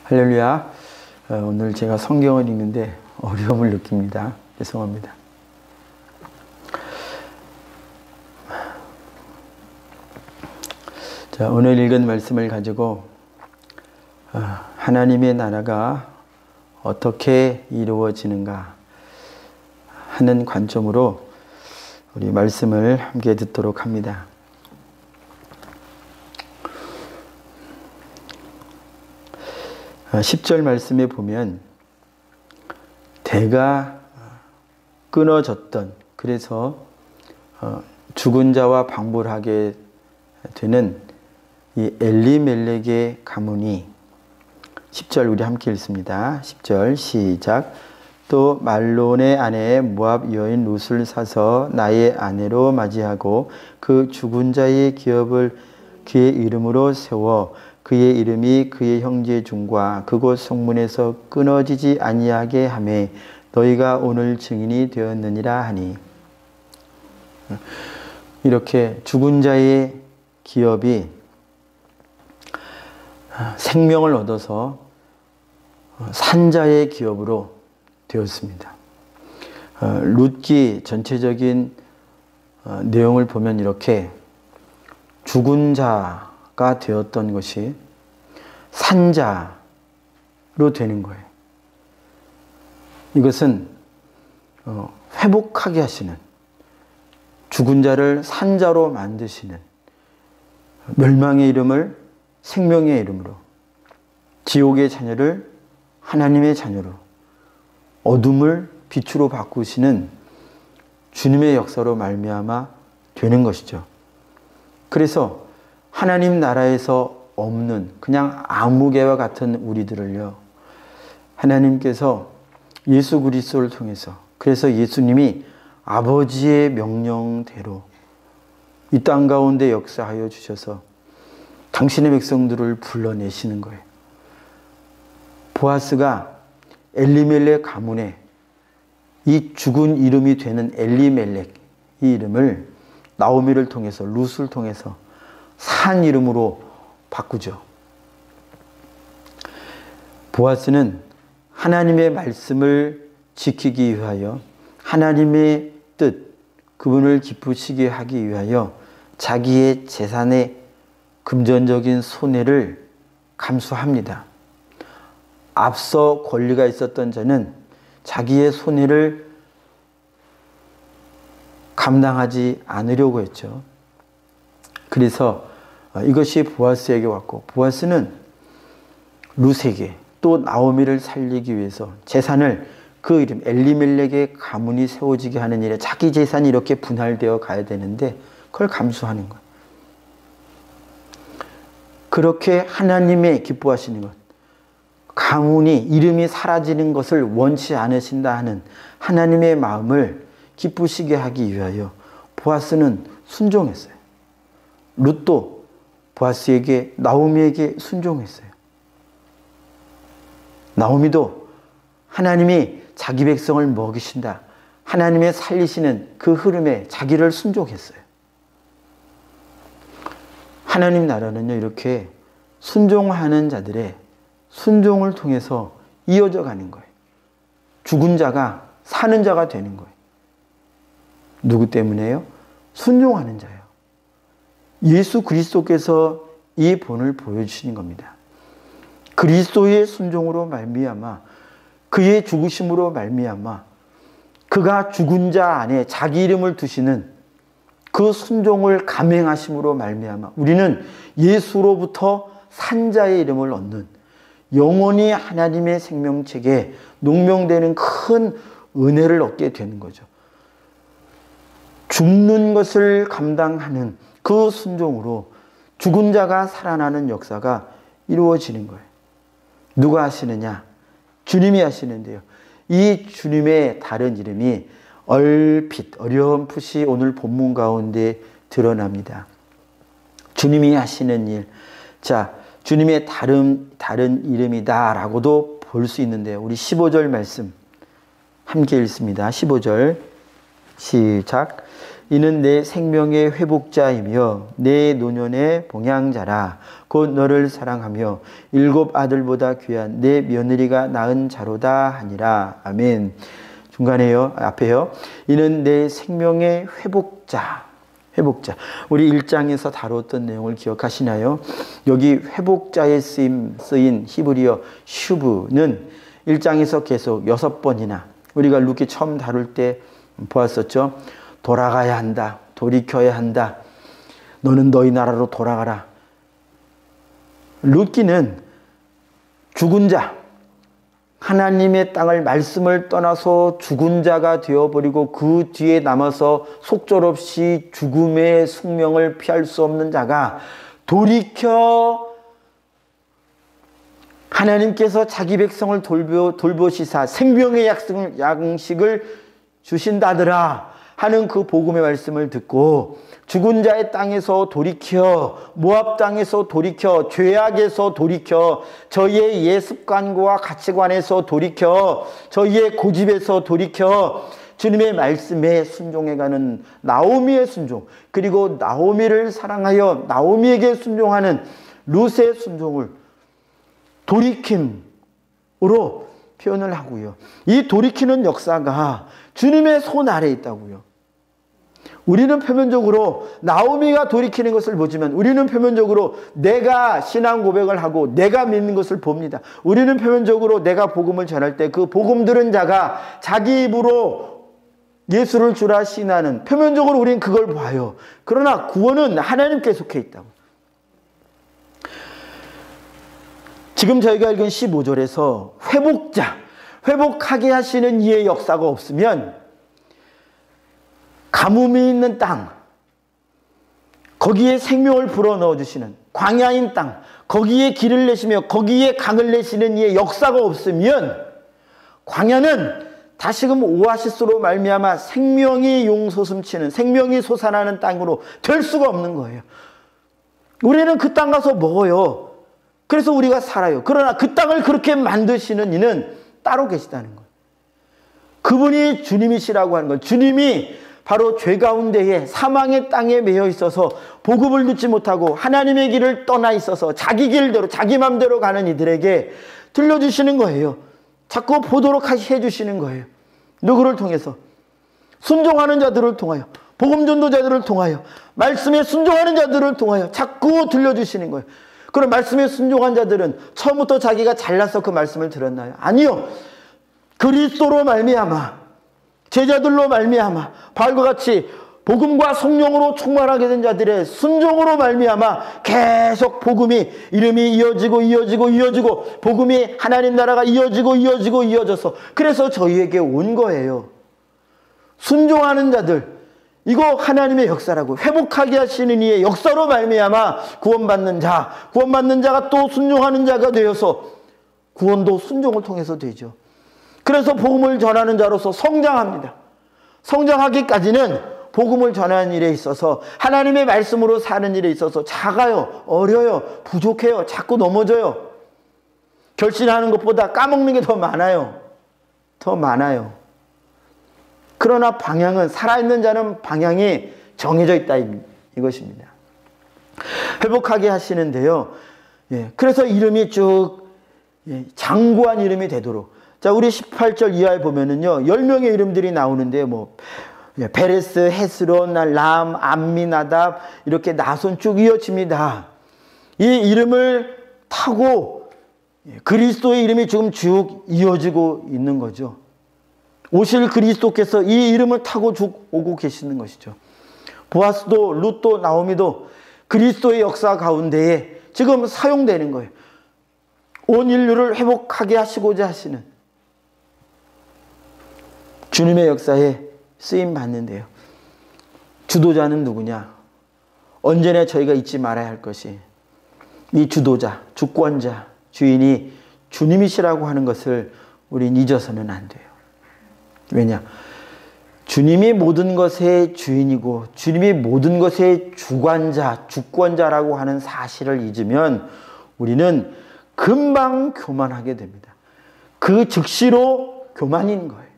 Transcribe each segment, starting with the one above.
할렐루야. 오늘 제가 성경을 읽는데 어려움을 느낍니다. 죄송합니다. 자, 오늘 읽은 말씀을 가지고 하나님의 나라가 어떻게 이루어지는가 하는 관점으로 우리 말씀을 함께 듣도록 합니다. 10절 말씀에 보면 대가 끊어졌던, 그래서 죽은 자와 방불하게 되는 이 엘리멜렉의 가문이, 10절 우리 함께 읽습니다. 10절 시작. 또 말론의 아내 모압 여인 룻을 사서 나의 아내로 맞이하고 그 죽은 자의 기업을 그의 이름으로 세워 그의 이름이 그의 형제 중과 그곳 성문에서 끊어지지 아니하게 하며 너희가 오늘 증인이 되었느니라 하니. 이렇게 죽은 자의 기업이 생명을 얻어서 산자의 기업으로 되었습니다. 룻기 전체적인 내용을 보면 이렇게 죽은 자가 되었던 것이 산자로 되는 거예요. 이것은 회복하게 하시는, 죽은 자를 산자로 만드시는, 멸망의 이름을 생명의 이름으로, 지옥의 자녀를 하나님의 자녀로, 어둠을 빛으로 바꾸시는 주님의 역사로 말미암아 되는 것이죠. 그래서 하나님 나라에서 없는 그냥 아무개와 같은 우리들을요, 하나님께서 예수 그리스도를 통해서, 그래서 예수님이 아버지의 명령대로 이 땅 가운데 역사하여 주셔서 당신의 백성들을 불러내시는 거예요. 보아스가 엘리멜렉 가문에 이 죽은 이름이 되는 엘리멜렉, 이 이름을 나오미를 통해서, 룻을 통해서 산 이름으로 바꾸죠. 보아스는 하나님의 말씀을 지키기 위하여, 하나님의 뜻, 그분을 기쁘시게 하기 위하여 자기의 재산의 금전적인 손해를 감수합니다. 앞서 권리가 있었던 자는 자기의 손해를 감당하지 않으려고 했죠. 그래서 이것이 보아스에게 왔고, 보아스는 룻에게 또 나오미를 살리기 위해서 재산을, 그 이름 엘리멜렉의 가문이 세워지게 하는 일에 자기 재산이 이렇게 분할되어 가야 되는데 그걸 감수하는 것. 그렇게 하나님의 기뻐하시는 것, 가문이, 이름이 사라지는 것을 원치 않으신다 하는 하나님의 마음을 기쁘시게 하기 위하여 보아스는 순종했어요. 룻도 보아스에게, 나오미에게 순종했어요. 나오미도 하나님이 자기 백성을 먹이신다, 하나님의 살리시는 그 흐름에 자기를 순종했어요. 하나님 나라는요, 이렇게 순종하는 자들의 순종을 통해서 이어져 가는 거예요. 죽은 자가 사는 자가 되는 거예요. 누구 때문에요? 순종하는 자예요. 예수 그리스도께서 이 본을 보여주시는 겁니다. 그리스도의 순종으로 말미암아, 그의 죽으심으로 말미암아, 그가 죽은 자 안에 자기 이름을 두시는 그 순종을 감행하심으로 말미암아 우리는 예수로부터 산자의 이름을 얻는, 영원히 하나님의 생명책에 농명되는 큰 은혜를 얻게 되는 거죠. 죽는 것을 감당하는 그 순종으로 죽은 자가 살아나는 역사가 이루어지는 거예요. 누가 하시느냐? 주님이 하시는데요. 이 주님의 다른 이름이 얼핏, 어렴풋이 오늘 본문 가운데 드러납니다. 주님이 하시는 일. 자, 주님의 다른 이름이다라고도 볼 수 있는데요. 우리 15절 말씀 함께 읽습니다. 15절 시작. 이는 내 생명의 회복자이며 내 노년의 봉양자라. 곧 너를 사랑하며 7 아들보다 귀한 내 며느리가 낳은 자로다 하니라. 아멘. 중간에요. 앞에요. 이는 내 생명의 회복자. 회복자. 우리 1장에서 다뤘던 내용을 기억하시나요? 여기 회복자의 쓰인 히브리어 슈브는 1장에서 계속 6번이나 우리가 루키 처음 다룰 때 보았었죠. 돌아가야 한다. 돌이켜야 한다. 너는 너희 나라로 돌아가라. 룻기는 죽은 자, 하나님의 땅을 말씀을 떠나서 죽은 자가 되어버리고 그 뒤에 남아서 속절없이 죽음의 숙명을 피할 수 없는 자가 돌이켜 하나님께서 자기 백성을 돌보시사 생명의 양식을 주신다더라 하는 그 복음의 말씀을 듣고 죽은 자의 땅에서 돌이켜 모압 땅에서 돌이켜 죄악에서 돌이켜 저희의 예습관과 가치관에서 돌이켜 저희의 고집에서 돌이켜 주님의 말씀에 순종해가는 나오미의 순종, 그리고 나오미를 사랑하여 나오미에게 순종하는 룻의 순종을 돌이킴으로 표현을 하고요. 이 돌이키는 역사가 주님의 손 아래에 있다고요. 우리는 표면적으로 나오미가 돌이키는 것을 보지만 우리는 표면적으로 내가 신앙 고백을 하고 내가 믿는 것을 봅니다. 우리는 표면적으로 내가 복음을 전할 때 그 복음 들은 자가 자기 입으로 예수를 주라 시인하는, 표면적으로 우리는 그걸 봐요. 그러나 구원은 하나님께 속해 있다고. 지금 저희가 읽은 15절에서 회복자, 회복하게 하시는 이의 역사가 없으면 가뭄이 있는 땅, 거기에 생명을 불어넣어 주시는 광야인 땅, 거기에 길을 내시며 거기에 강을 내시는 이의 역사가 없으면 광야는 다시금 오아시스로 말미암아 생명이 용솟음치는, 생명이 솟아나는 땅으로 될 수가 없는 거예요. 우리는 그 땅 가서 먹어요. 그래서 우리가 살아요. 그러나 그 땅을 그렇게 만드시는 이는 따로 계시다는 거예요. 그분이 주님이시라고 하는 거예요. 주님이 바로 죄 가운데에 사망의 땅에 매여 있어서 복음을 듣지 못하고 하나님의 길을 떠나 있어서 자기 길대로 자기 맘대로 가는 이들에게 들려주시는 거예요. 자꾸 보도록 해주시는 거예요. 누구를 통해서? 순종하는 자들을 통하여, 복음 전도자들을 통하여, 말씀에 순종하는 자들을 통하여 자꾸 들려주시는 거예요. 그럼 말씀에 순종한 자들은 처음부터 자기가 잘나서 그 말씀을 들었나요? 아니요. 그리스도로 말미암아, 제자들로 말미암아, 바울과 같이 복음과 성령으로 충만하게 된 자들의 순종으로 말미암아 계속 복음이, 이름이 이어지고 복음이, 하나님 나라가 이어져서 그래서 저희에게 온 거예요. 순종하는 자들, 이거 하나님의 역사라고. 회복하게 하시는 이의 역사로 말미암아 구원받는 자가 또 순종하는 자가 되어서 구원도 순종을 통해서 되죠. 그래서 복음을 전하는 자로서 성장합니다. 성장하기까지는 복음을 전하는 일에 있어서, 하나님의 말씀으로 사는 일에 있어서 작아요, 어려요, 부족해요, 자꾸 넘어져요. 결신하는 것보다 까먹는 게 더 많아요. 더 많아요. 그러나 방향은, 살아있는 자는 방향이 정해져 있다, 이것입니다. 회복하게 하시는데요. 그래서 이름이 쭉 장구한 이름이 되도록. 자, 우리 18절 이하에 보면은요, 10명의 이름들이 나오는데, 베레스, 헤스론, 람, 암미나답, 이렇게 나손 쭉 이어집니다. 이 이름을 타고 그리스도의 이름이 지금 쭉 이어지고 있는 거죠. 오실 그리스도께서 이 이름을 타고 쭉 오고 계시는 것이죠. 보아스도, 룻도, 나오미도 그리스도의 역사 가운데에 지금 사용되는 거예요. 온 인류를 회복하게 하시고자 하시는 주님의 역사에 쓰임 받는데요. 주도자는 누구냐? 언제나 저희가 잊지 말아야 할 것이, 이 주도자, 주권자, 주인이 주님이시라고 하는 것을 우린 잊어서는 안 돼요. 왜냐? 주님이 모든 것의 주인이고 주님이 모든 것의 주관자, 주권자라고 하는 사실을 잊으면 우리는 금방 교만하게 됩니다. 그 즉시로 교만인 거예요.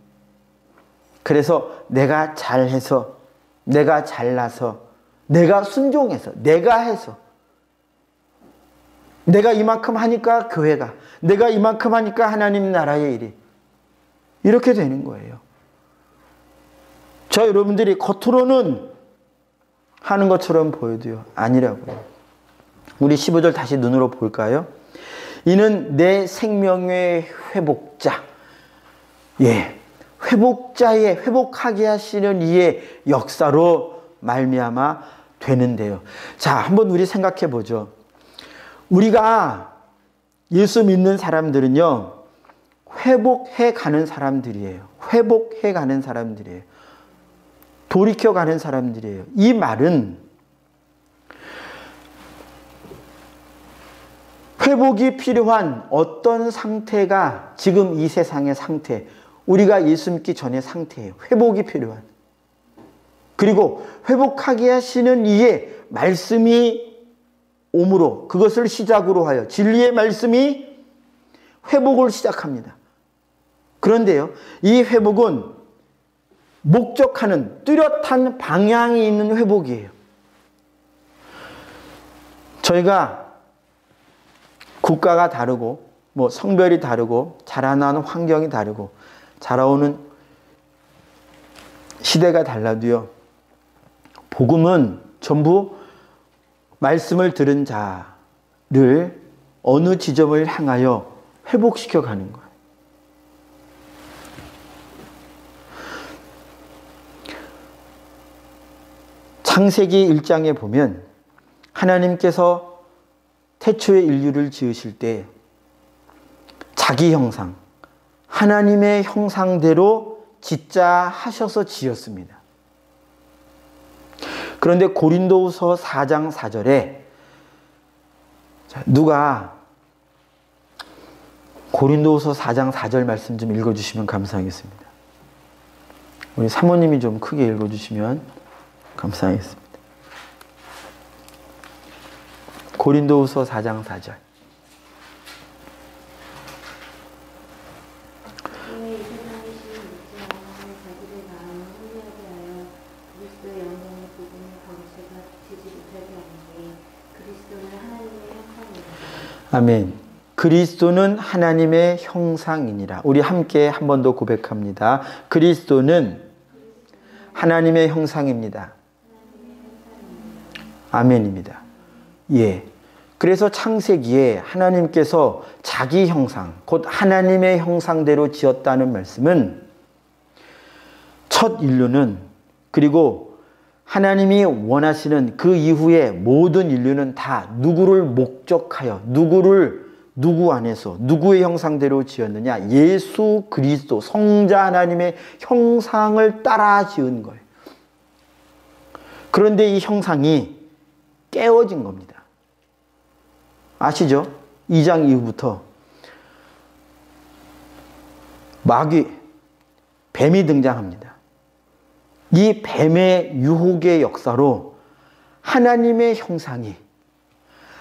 그래서 내가 잘해서 내가 잘나서, 내가 순종해서, 내가 해서, 내가 이만큼 하니까 교회가, 내가 이만큼 하니까 하나님 나라의 일이 이렇게 되는 거예요. 저 여러분들이 겉으로는 하는 것처럼 보여도요, 아니라고요. 우리 15절 다시 눈으로 볼까요? 이는 내 생명의 회복자, 예, 회복자의, 회복하게 하시는 이의 역사로 말미암아 되는데요. 자, 한번 우리 생각해 보죠. 우리가 예수 믿는 사람들은요, 회복해 가는 사람들이에요. 회복해 가는 사람들이에요. 돌이켜 가는 사람들이에요. 이 말은 회복이 필요한 어떤 상태가 지금 이 세상의 상태, 우리가 예수 믿기 전의 상태예요. 회복이 필요한. 그리고 회복하게 하시는 이의 말씀이 오므로, 그것을 시작으로 하여 진리의 말씀이 회복을 시작합니다. 그런데요, 이 회복은 목적하는 뚜렷한 방향이 있는 회복이에요. 저희가 국가가 다르고, 뭐 성별이 다르고, 자라나는 환경이 다르고, 자라오는 시대가 달라도요, 복음은 전부 말씀을 들은 자를 어느 지점을 향하여 회복시켜 가는 거예요. 창세기 1장에 보면 하나님께서 태초에 인류를 지으실 때 자기 형상, 하나님의 형상대로 짓자 하셔서 지었습니다. 그런데 고린도후서 4장 4절에 누가 고린도후서 4장 4절 말씀 좀 읽어주시면 감사하겠습니다. 우리 사모님이 좀 크게 읽어주시면 감사하겠습니다. 고린도후서 4장 4절. 아멘. 그리스도는 하나님의 형상이니라. 우리 함께 한 번 더 고백합니다. 그리스도는 하나님의 형상입니다. 아멘입니다. 예. 그래서 창세기에 하나님께서 자기 형상, 곧 하나님의 형상대로 지었다는 말씀은 첫 인류는, 그리고 하나님이 원하시는 그 이후에 모든 인류는 다 누구를 목적하여, 누구 안에서, 누구의 형상대로 지었느냐? 예수 그리스도, 성자 하나님의 형상을 따라 지은 거예요. 그런데 이 형상이 깨어진 겁니다. 아시죠? 2장 이후부터 마귀, 뱀이 등장합니다. 이 뱀의 유혹의 역사로 하나님의 형상이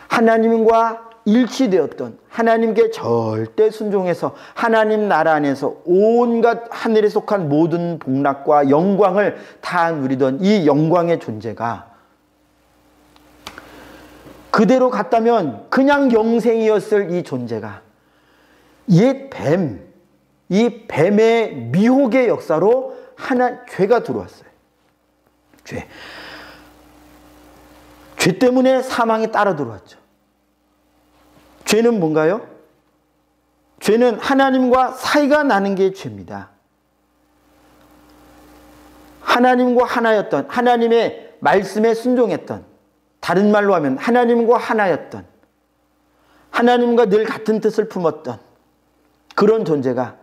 하나님과 일치되었던, 하나님께 절대 순종해서 하나님 나라 안에서 온갖 하늘에 속한 모든 복락과 영광을 다 누리던 이 영광의 존재가 그대로 갔다면 그냥 영생이었을 이 존재가 옛 뱀, 이 뱀의 미혹의 역사로 죄가 들어왔어요. 죄 때문에 사망이 따라 들어왔죠. 죄는 뭔가요? 죄는 하나님과 사이가 나는 게 죄입니다. 하나님과 하나였던, 하나님의 말씀에 순종했던, 다른 말로 하면 하나님과 하나였던, 하나님과 늘 같은 뜻을 품었던 그런 존재가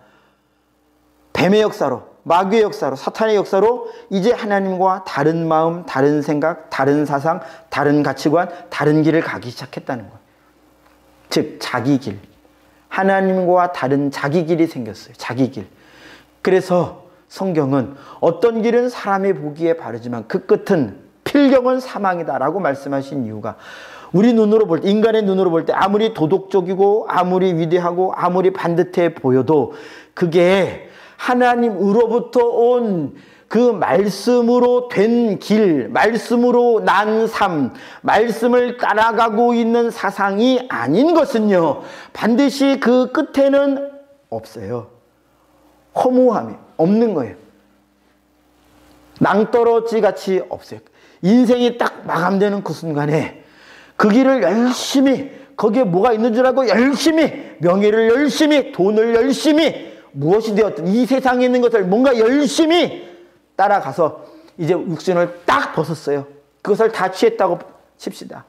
뱀의 역사로, 마귀의 역사로, 사탄의 역사로 이제 하나님과 다른 마음, 다른 생각, 다른 사상, 다른 가치관, 다른 길을 가기 시작했다는 거예요. 즉 자기 길, 하나님과 다른 자기 길이 생겼어요. 자기 길. 그래서 성경은 어떤 길은 사람이 보기에 바르지만 그 끝은 필경은 사망이다라고 말씀하신 이유가, 우리 눈으로 볼 때, 인간의 눈으로 볼 때 아무리 도덕적이고 아무리 위대하고 아무리 반듯해 보여도 그게 하나님으로부터 온 그 말씀으로 된 길, 말씀으로 난 삶, 말씀을 따라가고 있는 사상이 아닌 것은요, 반드시 그 끝에는 없어요. 허무함이 없는 거예요. 낭떠러지 같이 없어요. 인생이 딱 마감되는 그 순간에 그 길을 열심히, 거기에 뭐가 있는 줄 알고 열심히, 명예를 열심히, 돈을 열심히, 무엇이 되었든 이 세상에 있는 것을 뭔가 열심히 따라가서 이제 육신을 딱 벗었어요. 그것을 다 취했다고 칩시다.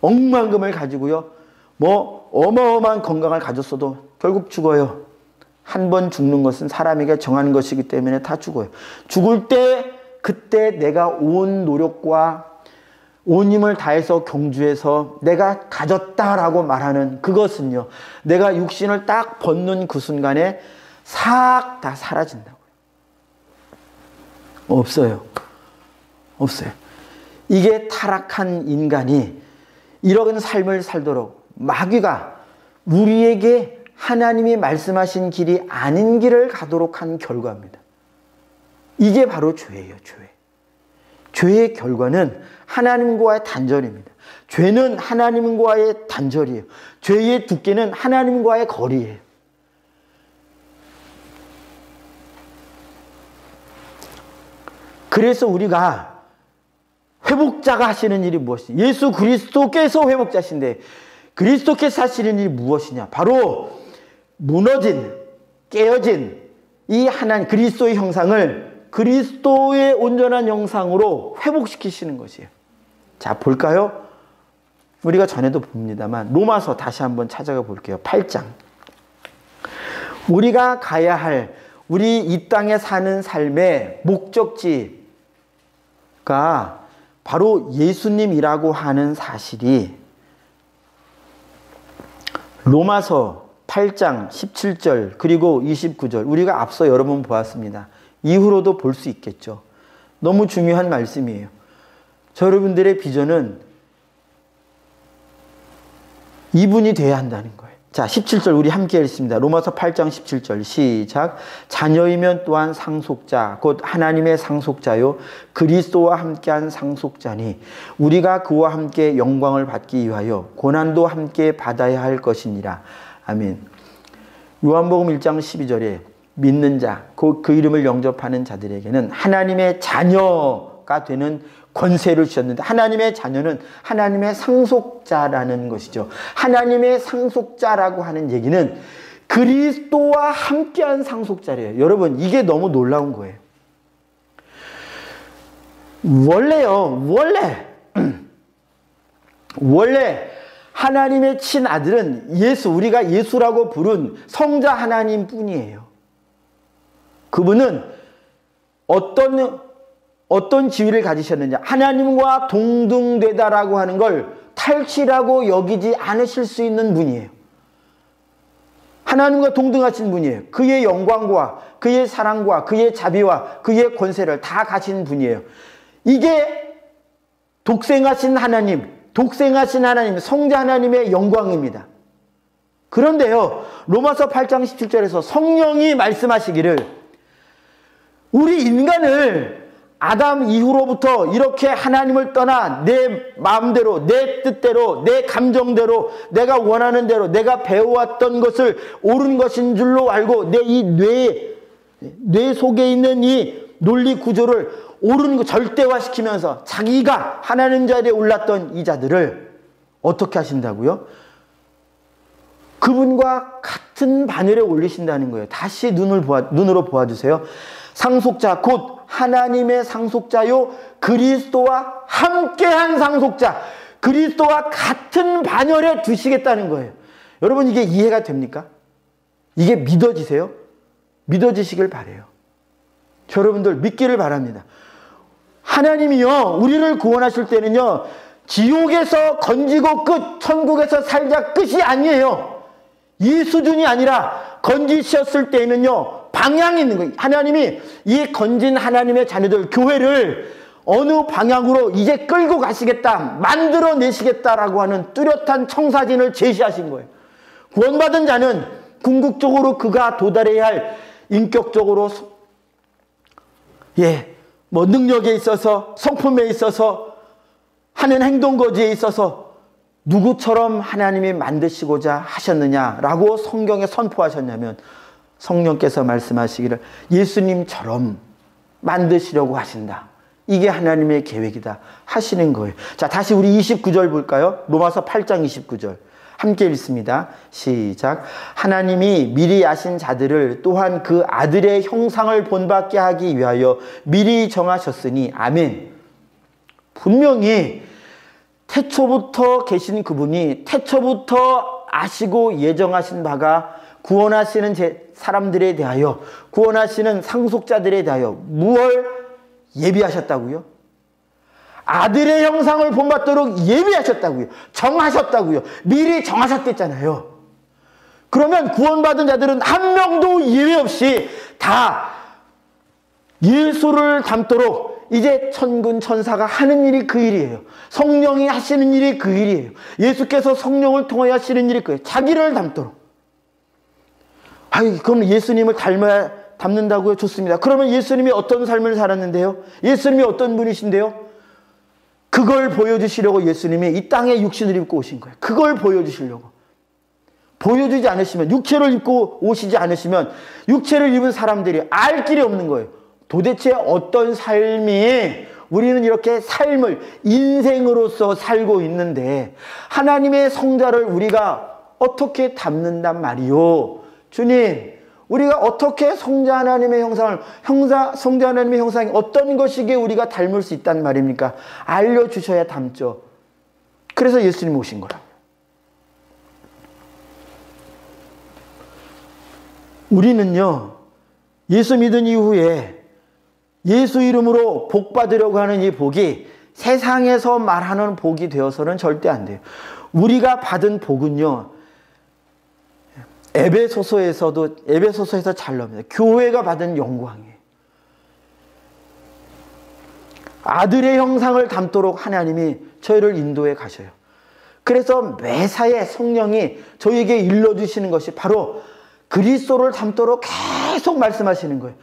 억만금을 가지고요, 뭐 어마어마한 건강을 가졌어도 결국 죽어요. 한 번 죽는 것은 사람에게 정한 것이기 때문에 다 죽어요. 죽을 때 그때 내가 온 노력과 온 힘을 다해서 경주해서 내가 가졌다라고 말하는 그것은요, 내가 육신을 딱 벗는 그 순간에 싹 다 사라진다고요. 없어요. 없어요. 이게 타락한 인간이 이런 삶을 살도록 마귀가 우리에게 하나님이 말씀하신 길이 아닌 길을 가도록 한 결과입니다. 이게 바로 죄예요, 죄. 죄의 결과는 하나님과의 단절입니다. 죄는 하나님과의 단절이에요. 죄의 두께는 하나님과의 거리예요. 그래서 우리가 회복자가 하시는 일이 무엇이냐? 예수 그리스도께서 회복자신데 그리스도께서 하시는 일이 무엇이냐? 바로 무너진, 깨어진 이 하나님 그리스도의 형상을 그리스도의 온전한 형상으로 회복시키시는 것이에요. 자, 볼까요? 우리가 전에도 봅니다만 로마서 다시 한번 찾아가 볼게요. 8장. 우리가 가야 할 우리 이 땅에 사는 삶의 목적지가 바로 예수님이라고 하는 사실이 로마서 8장 17절 그리고 29절 우리가 앞서 여러 번 보았습니다. 이후로도 볼 수 있겠죠. 너무 중요한 말씀이에요. 저 여러분들의 비전은 이분이 돼야 한다는 거예요. 자, 17절 우리 함께 읽습니다. 로마서 8장 17절 시작. 자녀이면 또한 상속자 곧 하나님의 상속자요 그리스도와 함께한 상속자니 우리가 그와 함께 영광을 받기 위하여 고난도 함께 받아야 할 것이니라. 아멘. 요한복음 1장 12절에 믿는 자, 그 이름을 영접하는 자들에게는 하나님의 자녀가 되는 권세를 주셨는데 하나님의 자녀는 하나님의 상속자라는 것이죠. 하나님의 상속자라고 하는 얘기는 그리스도와 함께한 상속자래요. 여러분, 이게 너무 놀라운 거예요. 원래 하나님의 친아들은 예수, 우리가 예수라고 부른 성자 하나님 뿐이에요. 그분은 어떤 지위를 가지셨느냐? 하나님과 동등되다라고 하는 걸 탈취라고 여기지 않으실 수 있는 분이에요. 하나님과 동등하신 분이에요. 그의 영광과 그의 사랑과 그의 자비와 그의 권세를 다 가진 분이에요. 이게 독생하신 하나님, 성자 하나님의 영광입니다. 그런데요, 로마서 8장 17절에서 성령이 말씀하시기를 우리 인간을 아담 이후로부터 이렇게 하나님을 떠나 내 마음대로, 내 뜻대로, 내 감정대로, 내가 원하는 대로, 내가 배워왔던 것을 옳은 것인 줄로 알고 내 이 뇌 속에 있는 이 논리 구조를 옳은 거 절대화시키면서 자기가 하나님 자리에 올랐던 이 자들을 어떻게 하신다고요? 그분과 같은 반열에 올리신다는 거예요. 다시 눈으로 보아주세요. 상속자 곧 하나님의 상속자요 그리스도와 함께한 상속자, 그리스도와 같은 반열에 두시겠다는 거예요. 여러분, 이게 이해가 됩니까? 이게 믿어지세요? 믿어지시길 바라요. 저 여러분들 믿기를 바랍니다. 하나님이요 우리를 구원하실 때는요 지옥에서 건지고 끝, 천국에서 살자 끝이 아니에요. 이 수준이 아니라 건지셨을 때는요 방향이 있는 거예요. 하나님이 이 건진 하나님의 자녀들 교회를 어느 방향으로 이제 끌고 가시겠다, 만들어내시겠다라고 하는 뚜렷한 청사진을 제시하신 거예요. 구원받은 자는 궁극적으로 그가 도달해야 할 인격적으로 뭐 능력에 있어서, 성품에 있어서, 하는 행동 거지에 있어서 누구처럼 하나님이 만드시고자 하셨느냐라고 성경에 선포하셨냐면 성령께서 말씀하시기를 예수님처럼 만드시려고 하신다. 이게 하나님의 계획이다 하시는 거예요. 자, 다시 우리 29절 볼까요? 로마서 8장 29절. 함께 읽습니다. 시작. 하나님이 미리 아신 자들을 또한 그 아들의 형상을 본받게 하기 위하여 미리 정하셨으니 아멘. 분명히 태초부터 계신 그분이 태초부터 아시고 예정하신 바가 구원하시는 사람들에 대하여, 구원하시는 상속자들에 대하여 무엇을 예비하셨다고요? 아들의 형상을 본받도록 예비하셨다고요. 정하셨다고요. 미리 정하셨댔잖아요. 그러면 구원받은 자들은 한 명도 예외 없이 다 예수를 닮도록 이제 천군 천사가 하는 일이 그 일이에요. 성령이 하시는 일이 그 일이에요. 예수께서 성령을 통하여 하시는 일이 그예요. 자기를 닮도록. 그럼 예수님을 닮는다고요? 좋습니다. 그러면 예수님이 어떤 삶을 살았는데요? 예수님이 어떤 분이신데요? 그걸 보여주시려고 예수님이 이 땅에 육신을 입고 오신 거예요. 그걸 보여주시려고. 보여주지 않으시면, 육체를 입고 오시지 않으시면 육체를 입은 사람들이 알 길이 없는 거예요. 도대체 어떤 삶이, 우리는 이렇게 삶을 인생으로서 살고 있는데 하나님의 성자를 우리가 어떻게 닮는단 말이요? 주님, 우리가 어떻게 성자 하나님의 형상을, 성자 하나님의 형상이 어떤 것이기에 우리가 닮을 수 있단 말입니까? 알려주셔야 닮죠. 그래서 예수님 오신 거라고요. 우리는요, 예수 믿은 이후에 예수 이름으로 복 받으려고 하는 이 복이 세상에서 말하는 복이 되어서는 절대 안 돼요. 우리가 받은 복은요, 에베소서에서 잘 나옵니다. 교회가 받은 영광이에요. 아들의 형상을 닮도록 하나님이 저희를 인도해 가셔요. 그래서 매사에 성령이 저희에게 일러주시는 것이 바로 그리스도를 닮도록 계속 말씀하시는 거예요.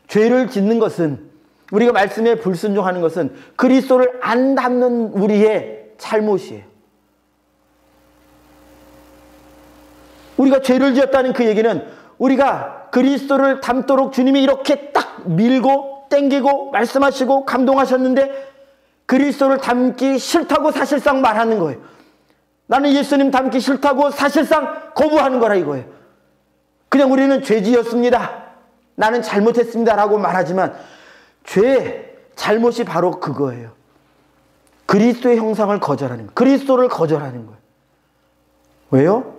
죄를 짓는 것은, 우리가 말씀에 불순종하는 것은 그리스도를 안 닮는 우리의 잘못이에요. 우리가 죄를 지었다는 그 얘기는 우리가 그리스도를 닮도록 주님이 이렇게 딱 밀고 땡기고 말씀하시고 감동하셨는데 그리스도를 닮기 싫다고 사실상 말하는 거예요. 나는 예수님 닮기 싫다고 사실상 거부하는 거라 이거예요. 그냥 우리는 죄 지었습니다, 나는 잘못했습니다 라고 말하지만 잘못이 바로 그거예요. 그리스도의 형상을 거절하는 거예요. 그리스도를 거절하는 거예요. 왜요?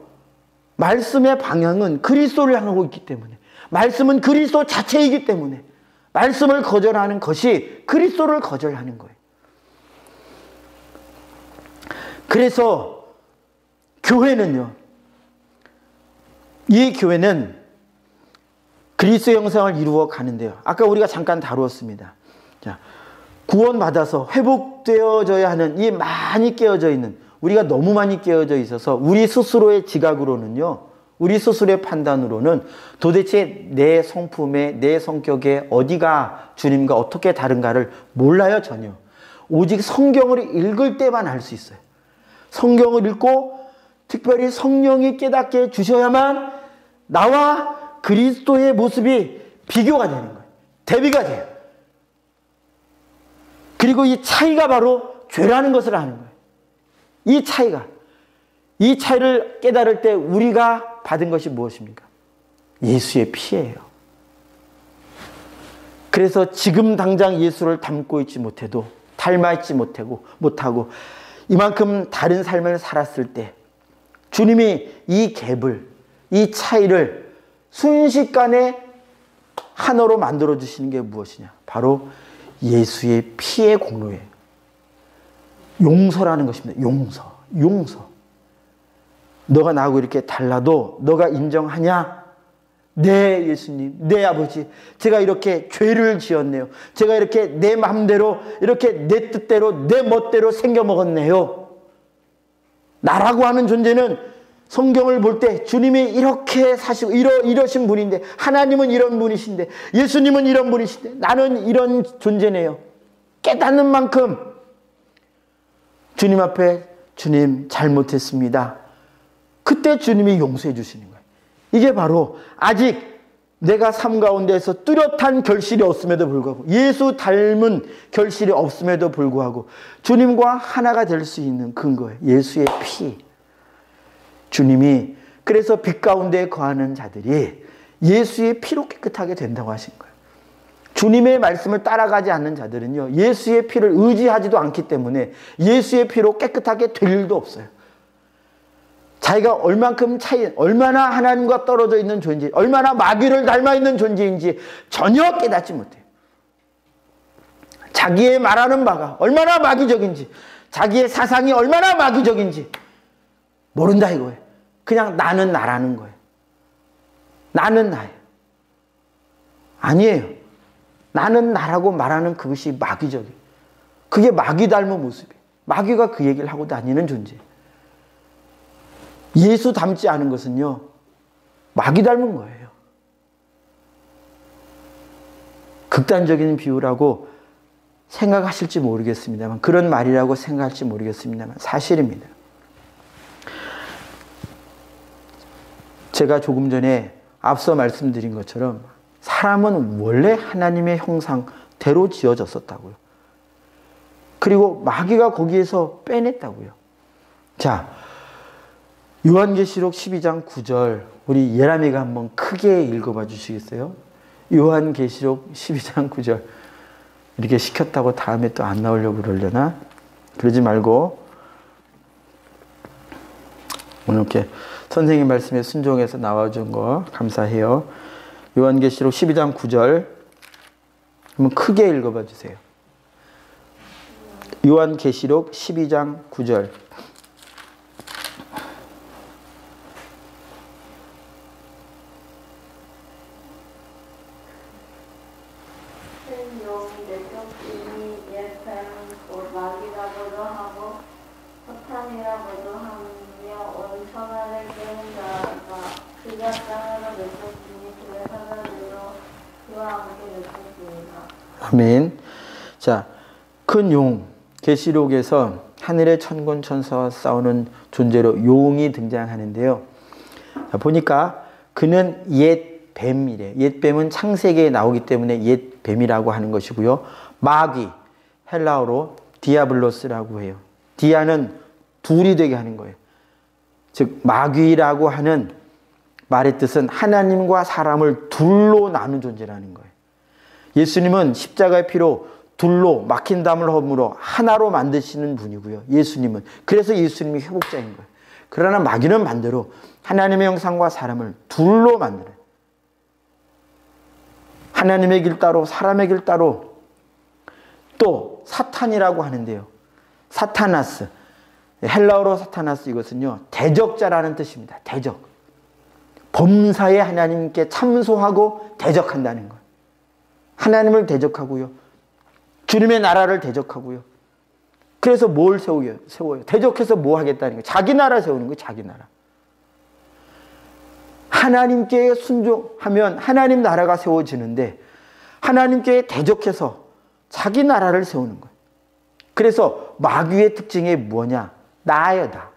말씀의 방향은 그리스도를 향하고 있기 때문에, 말씀은 그리스도 자체이기 때문에 말씀을 거절하는 것이 그리스도를 거절하는 거예요. 그래서 교회는요, 이 교회는 그리스도의 형상을 이루어 가는데요, 아까 우리가 잠깐 다루었습니다. 자, 구원받아서 회복되어져야 하는 이 많이 깨어져 있는, 우리가 너무 많이 깨어져 있어서 우리 스스로의 지각으로는요, 우리 스스로의 판단으로는 도대체 내 성품에, 내 성격에 어디가 주님과 어떻게 다른가를 몰라요. 전혀. 오직 성경을 읽을 때만 알 수 있어요. 성경을 읽고 특별히 성령이 깨닫게 해주셔야만 나와 그리스도의 모습이 비교가 되는 거예요. 대비가 돼요. 그리고 이 차이가 바로 죄라는 것을 아는 거예요. 이 차이를 깨달을 때 우리가 받은 것이 무엇입니까? 예수의 피예요. 그래서 지금 당장 예수를 닮고 있지 못해도, 닮아 있지 못하고 이만큼 다른 삶을 살았을 때 주님이 이 갭을, 이 차이를 순식간에 하나로 만들어 주시는 게 무엇이냐? 바로 예수의 피의 공로예요. 용서라는 것입니다. 용서. 너가 나하고 이렇게 달라도 너가 인정하냐? 네, 예수님, 네, 아버지, 제가 이렇게 죄를 지었네요. 제가 이렇게 내 마음대로, 이렇게 내 뜻대로, 내 멋대로 생겨먹었네요. 나라고 하는 존재는 성경을 볼 때 주님이 이렇게 사시고 이러신 분인데, 하나님은 이런 분이신데, 예수님은 이런 분이신데 나는 이런 존재네요. 깨닫는 만큼 주님 앞에 주님 잘못했습니다. 그때 주님이 용서해 주시는 거예요. 이게 바로 아직 내가 삶 가운데서 뚜렷한 결실이 없음에도 불구하고, 예수 닮은 결실이 없음에도 불구하고 주님과 하나가 될 수 있는 근거예요. 예수의 피. 주님이 그래서 빛 가운데 거하는 자들이 예수의 피로 깨끗하게 된다고 하신 거예요. 주님의 말씀을 따라가지 않는 자들은요, 예수의 피를 의지하지도 않기 때문에 예수의 피로 깨끗하게 될 일도 없어요. 자기가 얼마나 하나님과 떨어져 있는 존재, 얼마나 마귀를 닮아 있는 존재인지 전혀 깨닫지 못해요. 자기의 말하는 바가 얼마나 마귀적인지, 자기의 사상이 얼마나 마귀적인지 모른다 이거예요. 그냥 나는 나라는 거예요. 나는 나예요. 아니에요. 나는 나라고 말하는 그것이 마귀적이에요. 그게 마귀 닮은 모습이에요. 마귀가 그 얘기를 하고 다니는 존재예요. 예수 닮지 않은 것은요, 마귀 닮은 거예요. 극단적인 비유라고 생각하실지 모르겠습니다만, 그런 말이라고 생각할지 모르겠습니다만 사실입니다. 제가 조금 전에 앞서 말씀드린 것처럼 사람은 원래 하나님의 형상대로 지어졌었다고요. 그리고 마귀가 거기에서 빼냈다고요. 자, 요한계시록 12장 9절 우리 예람이가 한번 크게 읽어봐 주시겠어요? 요한계시록 12장 9절. 이렇게 시켰다고 다음에 또 안 나오려고 그러려나? 그러지 말고 오늘 이렇게 선생님 말씀에 순종해서 나와준 거 감사해요. 요한계시록 12장 9절 한번 크게 읽어봐 주세요. 요한계시록 12장 9절. 아멘. 자, 큰 용, 계시록에서 하늘의 천군 천사와 싸우는 존재로 용이 등장하는데요. 자, 보니까 그는 옛 뱀이래. 옛 뱀은 창세기에 나오기 때문에 옛 뱀이라고 하는 것이고요. 마귀, 헬라어로 디아블로스라고 해요. 디아는 둘이 되게 하는 거예요. 즉 마귀라고 하는 말의 뜻은 하나님과 사람을 둘로 나눈 존재라는 거예요. 예수님은 십자가의 피로 둘로 막힌 담을 허물어 하나로 만드시는 분이고요. 예수님은. 그래서 예수님이 회복자인 거예요. 그러나 마귀는 반대로 하나님의 형상과 사람을 둘로 만들어요. 하나님의 길 따로 사람의 길 따로. 또 사탄이라고 하는데요. 사타나스. 헬라어로 사타나스, 이것은요 대적자라는 뜻입니다. 대적. 범사에 하나님께 참소하고 대적한다는 거예요. 하나님을 대적하고요. 주님의 나라를 대적하고요. 그래서 뭘 세워요? 대적해서 뭐 하겠다는 거예요? 자기 나라 세우는 거예요. 자기 나라. 하나님께 순종하면 하나님 나라가 세워지는데 하나님께 대적해서 자기 나라를 세우는 거예요. 그래서 마귀의 특징이 뭐냐? 나예요, 나.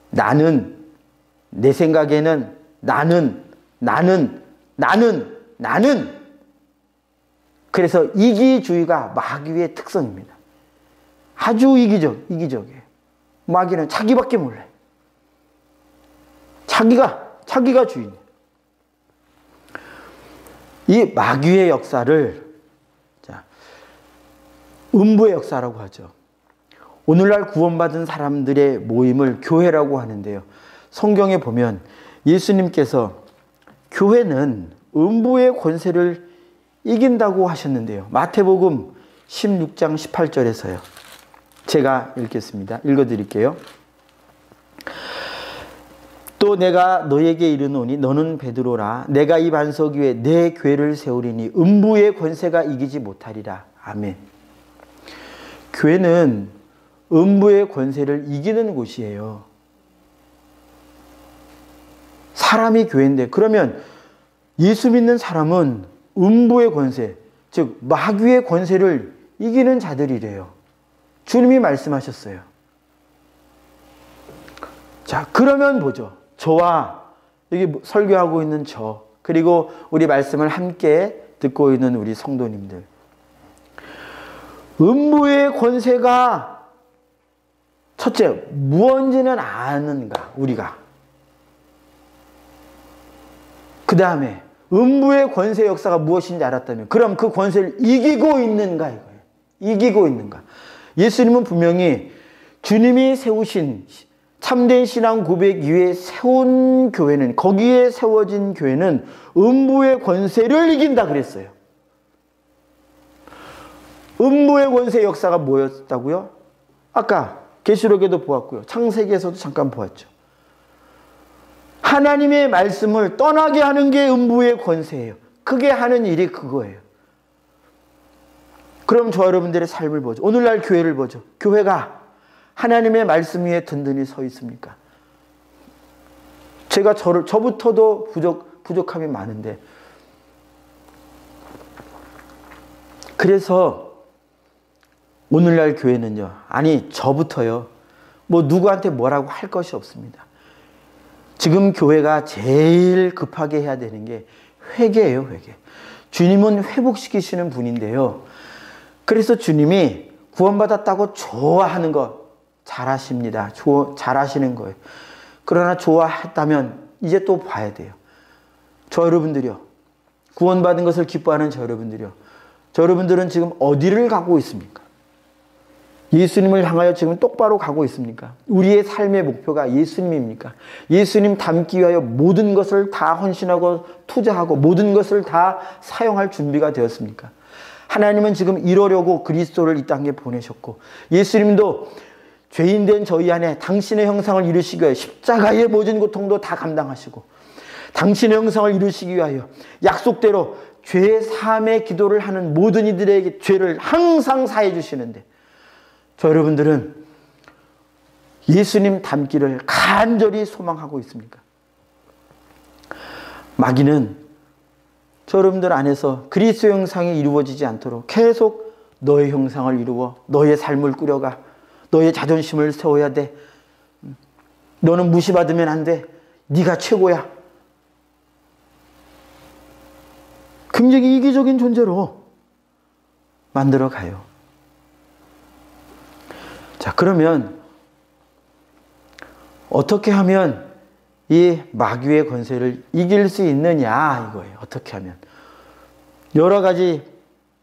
나는, 내 생각에는 나는. 그래서 이기주의가 마귀의 특성입니다. 아주 이기적이에요. 마귀는 자기밖에 몰라요. 자기가 주인이에요. 이 마귀의 역사를 음부의 역사라고 하죠. 오늘날 구원받은 사람들의 모임을 교회라고 하는데요. 성경에 보면 예수님께서 교회는 음부의 권세를 이긴다고 하셨는데요. 마태복음 16장 18절에서요. 제가 읽겠습니다. 읽어드릴게요. 또 내가 너에게 이르노니 너는 베드로라. 내가 이 반석 위에 내 교회를 세우리니 음부의 권세가 이기지 못하리라. 아멘. 교회는 음부의 권세를 이기는 곳이에요. 사람이 교회인데, 그러면 예수 믿는 사람은 음부의 권세, 즉 마귀의 권세를 이기는 자들이래요. 주님이 말씀하셨어요. 자, 그러면 보죠. 저와 여기 설교하고 있는 저, 그리고 우리 말씀을 함께 듣고 있는 우리 성도님들, 음부의 권세가 첫째 무언지는 아는가, 우리가. 그 다음에 음부의 권세 역사가 무엇인지 알았다면, 그럼 그 권세를 이기고 있는가, 이거예요. 이기고 있는가. 예수님은 분명히 주님이 세우신 참된 신앙 고백 이후에 세운 교회는, 거기에 세워진 교회는 음부의 권세를 이긴다 그랬어요. 음부의 권세 역사가 뭐였다고요? 아까 계시록에도 보았고요. 창세기에서도 잠깐 보았죠. 하나님의 말씀을 떠나게 하는 게 음부의 권세예요. 그게 하는 일이 그거예요. 그럼 저와 여러분들의 삶을 보죠. 오늘날 교회를 보죠. 교회가 하나님의 말씀 위에 든든히 서 있습니까? 제가 저부터도 부족함이 많은데, 그래서 오늘날 교회는요, 아니 저부터요, 뭐 누구한테 뭐라고 할 것이 없습니다. 지금 교회가 제일 급하게 해야 되는 게 회개예요, 회개. 주님은 회복시키시는 분인데요. 그래서 주님이 구원받았다고 좋아하는 거 잘하십니다. 잘하시는 거예요. 그러나 좋아했다면 이제 또 봐야 돼요. 저 여러분들이요, 구원받은 것을 기뻐하는 저 여러분들이요, 저 여러분들은 지금 어디를 가고 있습니까? 예수님을 향하여 지금 똑바로 가고 있습니까? 우리의 삶의 목표가 예수님입니까? 예수님 닮기 위하여 모든 것을 다 헌신하고 투자하고 모든 것을 다 사용할 준비가 되었습니까? 하나님은 지금 이러려고 그리스도를 이 땅에 보내셨고, 예수님도 죄인된 저희 안에 당신의 형상을 이루시기 위하여 십자가의 모든 고통도 다 감당하시고, 당신의 형상을 이루시기 위하여 약속대로 죄 사함의 기도를 하는 모든 이들에게 죄를 항상 사해 주시는데, 저 여러분들은 예수님 닮기를 간절히 소망하고 있습니까? 마귀는 저 여러분들 안에서 그리스도 형상이 이루어지지 않도록 계속 너의 형상을 이루어 너의 삶을 꾸려가, 너의 자존심을 세워야 돼, 너는 무시받으면 안 돼, 네가 최고야, 굉장히 이기적인 존재로 만들어 가요. 자, 그러면 어떻게 하면 이 마귀의 권세를 이길 수 있느냐, 이거예요. 어떻게 하면. 여러 가지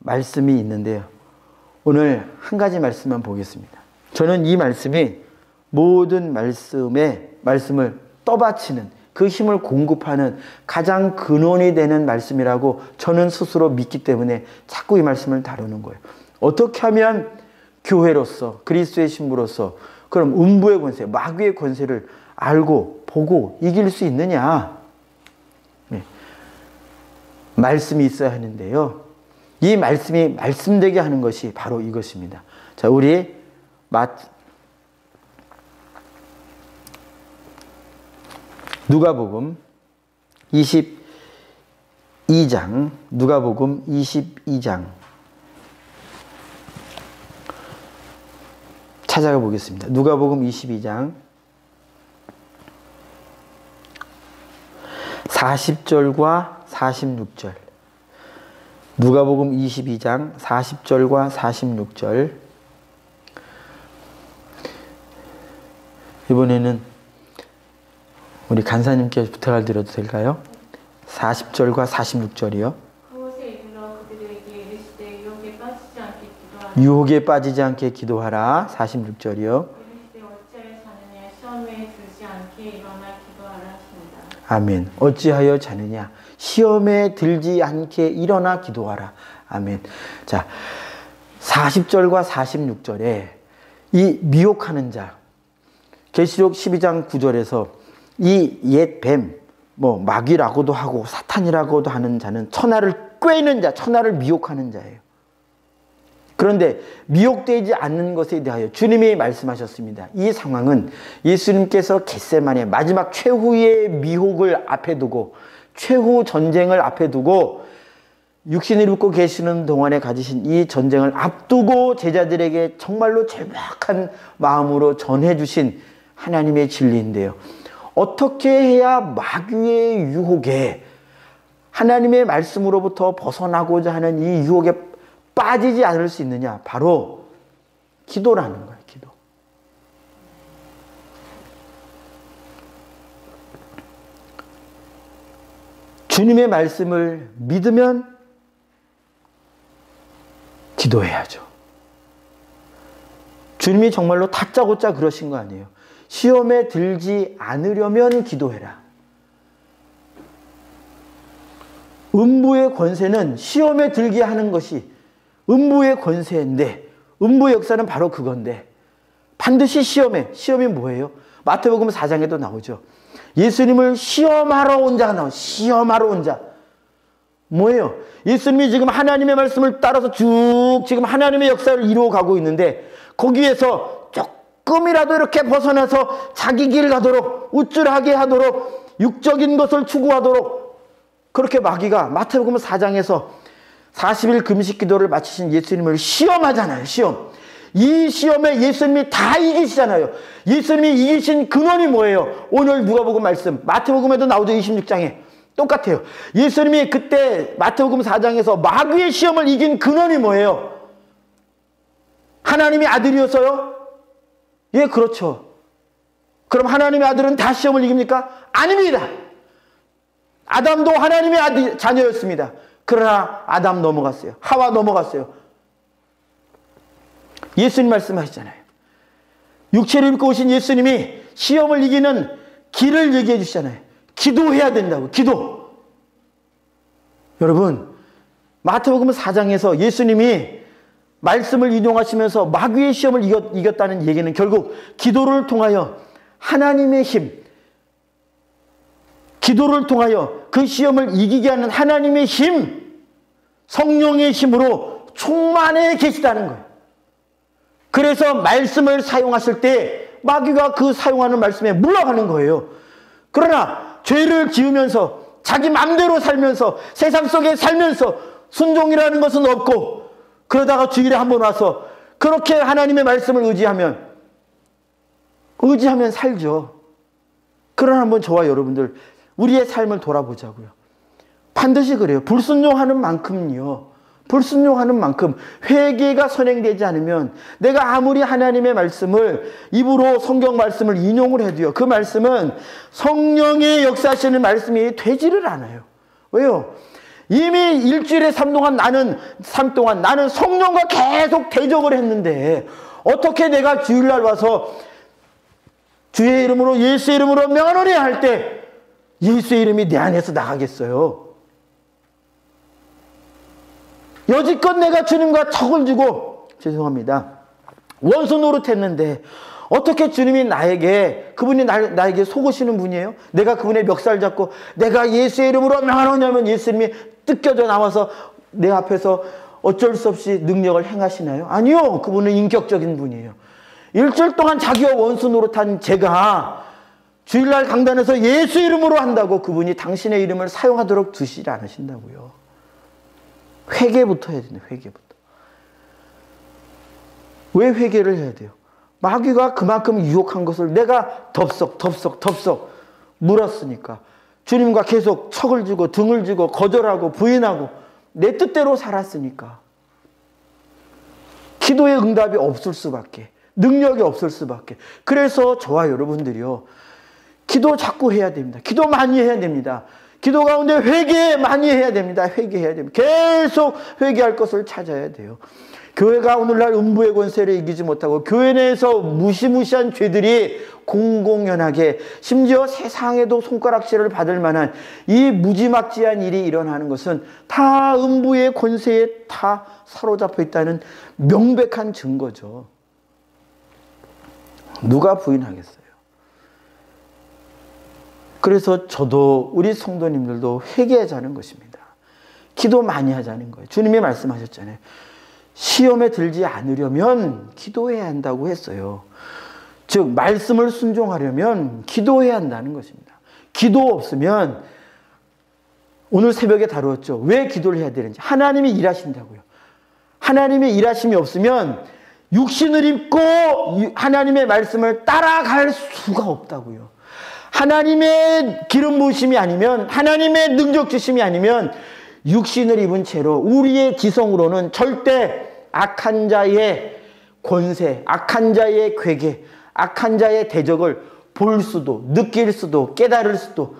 말씀이 있는데요, 오늘 한 가지 말씀만 보겠습니다. 저는 이 말씀이 모든 말씀을 떠받치는, 그 힘을 공급하는 가장 근원이 되는 말씀이라고 저는 스스로 믿기 때문에 자꾸 이 말씀을 다루는 거예요. 어떻게 하면 교회로서, 그리스도의 신부로서 그럼 음부의 권세, 마귀의 권세를 알고 보고 이길 수 있느냐? 네. 말씀이 있어야 하는데요, 이 말씀이 말씀되게 하는 것이 바로 이것입니다. 자, 우리 누가복음 22장, 누가복음 22장 찾아가 보겠습니다. 누가복음 22장 40절과 46절. 누가복음 22장 40절과 46절. 이번에는 우리 간사님께 부탁을 드려도 될까요? 40절과 46절이요. 유혹에 빠지지 않게 기도하라. 46절이요. 아멘. 어찌하여 자느냐? 시험에 들지 않게 일어나 기도하라. 아멘. 자, 40절과 46절에 이 미혹하는 자, 계시록 12장 9절에서 이 옛 뱀, 마귀라고도 하고 사탄이라고도 하는 자는 천하를 꿰는 자, 천하를 미혹하는 자예요. 그런데 미혹되지 않는 것에 대하여 주님이 말씀하셨습니다. 이 상황은 예수님께서 겟세마네 마지막 최후의 미혹을 앞에 두고, 최후 전쟁을 앞에 두고 육신을 입고 계시는 동안에 가지신 이 전쟁을 앞두고 제자들에게 정말로 절박한 마음으로 전해주신 하나님의 진리인데요. 어떻게 해야 마귀의 유혹에, 하나님의 말씀으로부터 벗어나고자 하는 이 유혹에 빠지지 않을 수 있느냐? 바로 기도라는 거예요. 기도. 주님의 말씀을 믿으면 기도해야죠. 주님이 정말로 다짜고짜 그러신 거 아니에요. 시험에 들지 않으려면 기도해라. 음부의 권세는 시험에 들게 하는 것이 음부의 권세인데, 음부의 역사는 바로 그건데, 반드시 시험이 뭐예요? 마태복음 4장에도 나오죠. 예수님을 시험하러 온 자가 나와요. 시험하러 온 자. 뭐예요? 예수님이 지금 하나님의 말씀을 따라서 쭉 지금 하나님의 역사를 이루어가고 있는데, 거기에서 조금이라도 이렇게 벗어나서 자기 길 가도록, 우쭐하게 하도록, 육적인 것을 추구하도록, 그렇게 마귀가 마태복음 4장에서 40일 금식 기도를 마치신 예수님을 시험하잖아요. 시험. 이 시험에 예수님이 다 이기시잖아요. 예수님이 이기신 근원이 뭐예요? 오늘 누가복음 말씀 마태복음에도 나오죠. 26장에 똑같아요. 예수님이 그때 마태복음 4장에서 마귀의 시험을 이긴 근원이 뭐예요? 하나님의 아들이었어요? 예, 그렇죠. 그럼 하나님의 아들은 다 시험을 이깁니까? 아닙니다. 아담도 하나님의 아들, 자녀였습니다. 그러나 아담 넘어갔어요. 하와 넘어갔어요. 예수님 말씀하시잖아요. 육체를 입고 오신 예수님이 시험을 이기는 길을 얘기해 주시잖아요. 기도해야 된다고. 기도. 여러분, 마태복음 4장에서 예수님이 말씀을 인용하시면서 마귀의 시험을 이겼다는 얘기는 결국 기도를 통하여 하나님의 힘, 기도를 통하여 그 시험을 이기게 하는 하나님의 힘, 성령의 힘으로 충만해 계시다는 거예요. 그래서 말씀을 사용하실 때 마귀가 그 사용하는 말씀에 물러가는 거예요. 그러나 죄를 지으면서 자기 맘대로 살면서 세상 속에 살면서 순종이라는 것은 없고, 그러다가 주일에 한번 와서 그렇게 하나님의 말씀을 의지하면 살죠. 그러나 한번 저와 여러분들 우리의 삶을 돌아보자고요. 반드시 그래요. 불순종하는 만큼 회개가 선행되지 않으면 내가 아무리 하나님의 말씀을 입으로 성경 말씀을 인용을 해도요, 그 말씀은 성령의 역사하시는 말씀이 되지를 않아요. 왜요? 이미 일주일에 삶 동안 나는 성령과 계속 대적을 했는데 어떻게 내가 주일날 와서 주의 이름으로 예수의 이름으로 명하노니 할 때 예수의 이름이 내 안에서 나가겠어요? 여지껏 내가 주님과 척을 쥐고, 죄송합니다, 원수 노릇했는데 어떻게 주님이 그분이 나에게 속으시는 분이에요? 내가 그분의 멱살 잡고 내가 예수의 이름으로 명하노냐면 예수님이 뜯겨져 나와서 내 앞에서 어쩔 수 없이 능력을 행하시나요? 아니요. 그분은 인격적인 분이에요. 일주일 동안 자기와 원수 노릇한 제가 주일날 강단에서 예수 이름으로 한다고 그분이 당신의 이름을 사용하도록 두시지 않으신다고요. 회개부터 해야 됩니다. 회개부터. 왜 회개를 해야 돼요? 마귀가 그만큼 유혹한 것을 내가 덥석 물었으니까, 주님과 계속 척을 쥐고 등을 쥐고 거절하고 부인하고 내 뜻대로 살았으니까 기도의 응답이 없을 수밖에, 능력이 없을 수밖에. 그래서 저와 여러분들이요, 기도 자꾸 해야 됩니다. 기도 많이 해야 됩니다. 기도 가운데 회개 많이 해야 됩니다. 회개해야 됩니다. 계속 회개할 것을 찾아야 돼요. 교회가 오늘날 음부의 권세를 이기지 못하고 교회 내에서 무시무시한 죄들이 공공연하게, 심지어 세상에도 손가락질을 받을 만한 이 무지막지한 일이 일어나는 것은 다 음부의 권세에 다 사로잡혀 있다는 명백한 증거죠. 누가 부인하겠어요? 그래서 저도 우리 성도님들도 회개하자는 것입니다. 기도 많이 하자는 거예요. 주님이 말씀하셨잖아요. 시험에 들지 않으려면 기도해야 한다고 했어요. 즉 말씀을 순종하려면 기도해야 한다는 것입니다. 기도 없으면 오늘 새벽에 다루었죠. 왜 기도를 해야 되는지. 하나님이 일하신다고요. 하나님의 일하심이 없으면 육신을 입고 하나님의 말씀을 따라갈 수가 없다고요. 하나님의 기름 부으심이 아니면, 하나님의 능력 주심이 아니면 육신을 입은 채로 우리의 지성으로는 절대 악한 자의 권세, 악한 자의 괴계, 악한 자의 대적을 볼 수도, 느낄 수도, 깨달을 수도,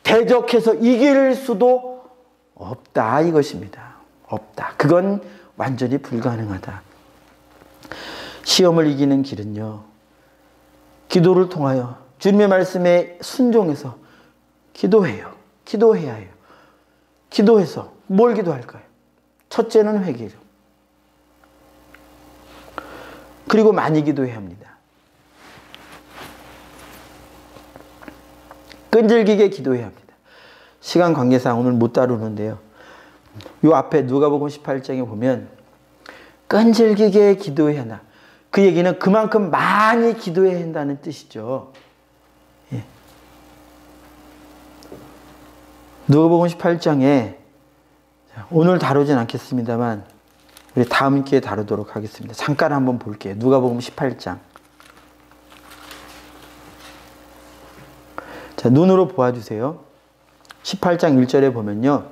대적해서 이길 수도 없다 이것입니다. 없다. 그건 완전히 불가능하다. 시험을 이기는 길은요, 기도를 통하여 주님의 말씀에 순종해서 기도해요. 기도해야 해요. 기도해서 뭘 기도할까요? 첫째는 회개죠. 그리고 많이 기도해야 합니다. 끈질기게 기도해야 합니다. 시간 관계상 오늘 못 다루는데요. 이 앞에 누가복음 18장에 보면 끈질기게 기도해야 한다. 그 얘기는 그만큼 많이 기도해야 한다는 뜻이죠. 예. 누가복음 18장에 오늘 다루진 않겠습니다만 우리 다음 기회에 다루도록 하겠습니다. 잠깐 한번 볼게요. 누가복음 18장. 자, 눈으로 보아주세요. 18장 1절에 보면요,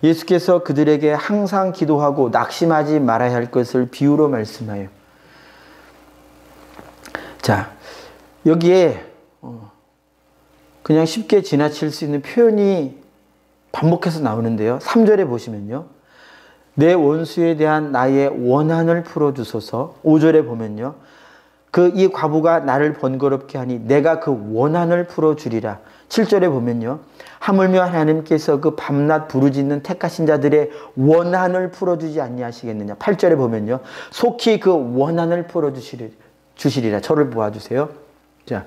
예수께서 그들에게 항상 기도하고 낙심하지 말아야 할 것을 비유로 말씀하여. 자, 여기에 그냥 쉽게 지나칠 수 있는 표현이 반복해서 나오는데요. 3절에 보시면요, 내 원수에 대한 나의 원한을 풀어주소서. 5절에 보면요, 이 과부가 나를 번거롭게 하니 내가 그 원한을 풀어주리라. 7절에 보면요, 하물며 하나님께서 그 밤낮 부르짖는 택하신 자들의 원한을 풀어주지 아니하시겠느냐. 8절에 보면요, 속히 그 원한을 풀어주시리라. 저를 보아주세요. 자,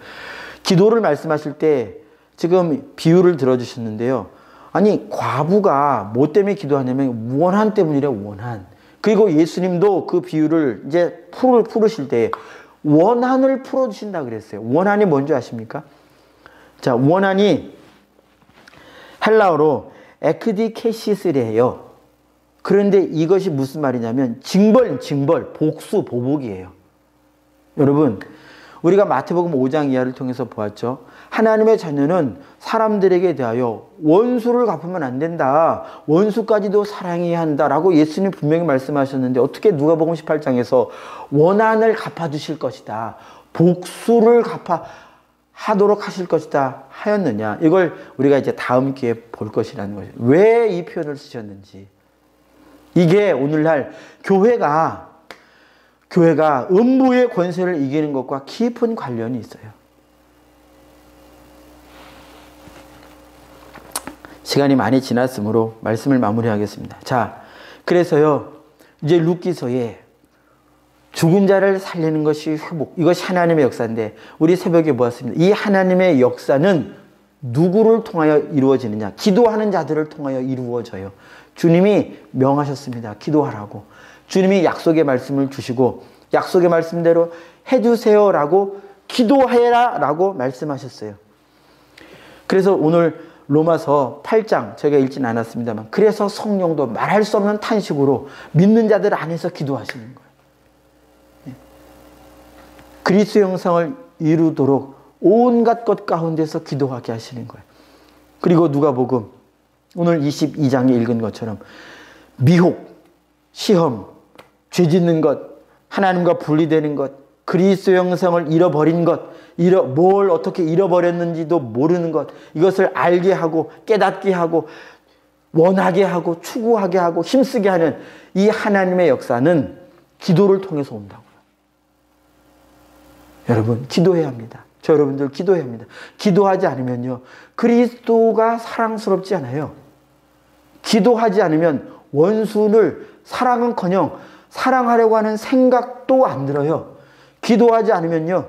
기도를 말씀하실 때 지금 비유를 들어주셨는데요. 아니, 과부가 뭐 때문에 기도하냐면 원한 때문이래, 원한. 그리고 예수님도 그 비유를 이제 풀으실 때 원한을 풀어주신다 그랬어요. 원한이 뭔지 아십니까? 자, 원한이 헬라어로 에크디케시스래요. 그런데 이것이 무슨 말이냐면 징벌, 복수, 보복이에요. 여러분, 우리가 마태복음 5장 이하를 통해서 보았죠. 하나님의 자녀는 사람들에게 대하여 원수를 갚으면 안 된다. 원수까지도 사랑해야 한다라고 예수님 분명히 말씀하셨는데 어떻게 누가복음 18장에서 원한을 갚아주실 것이다, 복수를 하도록 하실 것이다 하였느냐. 이걸 우리가 이제 다음 기회에 볼 것이라는 거죠. 왜 이 표현을 쓰셨는지. 이게 오늘날 교회가 음부의 권세를 이기는 것과 깊은 관련이 있어요. 시간이 많이 지났으므로 말씀을 마무리하겠습니다. 자, 그래서요, 이제 룻기서에 죽은 자를 살리는 것이 회복, 이것이 하나님의 역사인데 우리 새벽에 보았습니다. 이 하나님의 역사는 누구를 통하여 이루어지느냐? 기도하는 자들을 통하여 이루어져요. 주님이 명하셨습니다. 기도하라고. 주님이 약속의 말씀을 주시고 약속의 말씀대로 해주세요라고, 기도해라라고 말씀하셨어요. 그래서 오늘 로마서 8장 제가 읽진 않았습니다만, 그래서 성령도 말할 수 없는 탄식으로 믿는 자들 안에서 기도하시는 거예요. 그리스도 형상을 이루도록 온갖 것 가운데서 기도하게 하시는 거예요. 그리고 누가복음 오늘 22장에 읽은 것처럼 미혹, 시험, 죄 짓는 것, 하나님과 분리되는 것, 그리스도 형상을 잃어버린 것, 뭘 어떻게 잃어버렸는지도 모르는 것, 이것을 알게 하고 깨닫게 하고 원하게 하고 추구하게 하고 힘쓰게 하는 이 하나님의 역사는 기도를 통해서 온다고요. 여러분, 기도해야 합니다. 저 여러분들 기도해야 합니다. 기도하지 않으면요, 그리스도가 사랑스럽지 않아요. 기도하지 않으면 원수를 사랑은커녕 사랑하려고 하는 생각도 안 들어요. 기도하지 않으면요,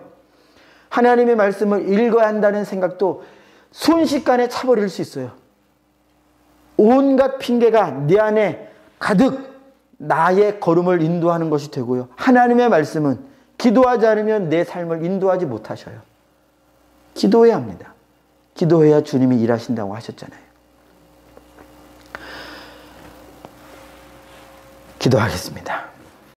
하나님의 말씀을 읽어야 한다는 생각도 순식간에 차버릴 수 있어요. 온갖 핑계가 내 안에 가득 나의 걸음을 인도하는 것이 되고요. 하나님의 말씀은 기도하지 않으면 내 삶을 인도하지 못하셔요. 기도해야 합니다. 기도해야 주님이 일하신다고 하셨잖아요. 기도하겠습니다.